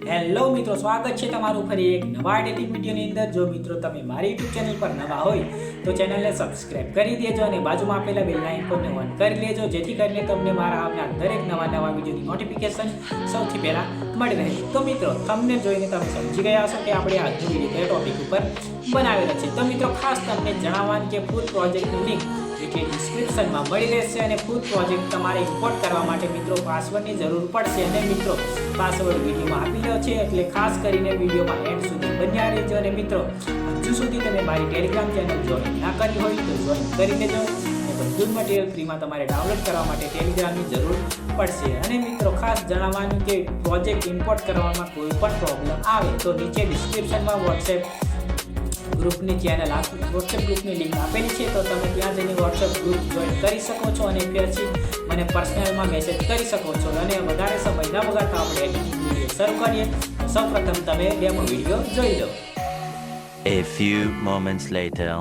Hello મિત્રો, સ્વાગત છે તમારું ફરી એક નવા એડિટિંગ વિડીયોની અંદર। જો મિત્રો તમે મારી યુટ્યુબ ચેનલ પર નવા હોય તો ચેનલને સબસ્ક્રાઇબ કરી દેજો અને બાજુમાં આપેલા બેલ આઇકોનને ઓન કરી લેજો, જેથી કરીને તમને મારા આવનાર દરેક નવા વિડીયોની નોટિફિકેશન સૌથી પહેલા મળી રહે। તો મિત્રો, થંબનેલ જોઈને તમે સમજી ગયા હશો કે આપણે આજનો વિડીયો કયા ટોપિક ઉપર બનાવેલો છે। તો મિત્રો, ખાસ તમને જણાવવાનું કે ફૂલ પ્રોજેક્ટની લિંક ડિસ્ક્રિપ્શનમાં મળી રહેશે અને ફૂલ પ્રોજેક્ટ તમારે ઇમ્પોર્ટ કરવા માટે મિત્રો પાસવર્ડની જરૂર પડશે અને મિત્રો પાસવર્ડ વિડીયોમાં આપેલો છે, એટલે ખાસ કરીને વિડીયોમાં એન્ડ સુધી બન્યા રહેજો। અને મિત્રો, હજુ સુધી તમે મારી ટેલિગ્રામ ચેનલ જોઈન ના કરી હોય તો જોઈન કરી લેજો અને બધું જ મટીરિયલ ફ્રીમાં તમારે ડાઉનલોડ કરવા માટે ટેલિગ્રામની જરૂર પડશે। અને મિત્રો, ખાસ જણાવવાનું કે પ્રોજેક્ટ ઇમ્પોર્ટ કરવામાં કોઈ પણ પ્રોબ્લેમ આવે તો નીચે ડિસ્ક્રિપ્શનમાં વોટ્સએપ ગ્રુપની ચેનલ વોટ્સએપ ગ્રુપની લિંક આપેલી છે, તો તમે ત્યાં જઈને વોટ્સએપ ગ્રુપ જોઈન કરી શકો છો અને પછી મને પર્સનલમાં મેસેજ કરી શકો છો। અને વધારે સમય ન બગાડતા આપણે એડિટિંગ વિડીયો શરૂ કરીએ। સૌપ્રથમ તમે ડેમો વિડીયો જોઈ લો। A few moments later.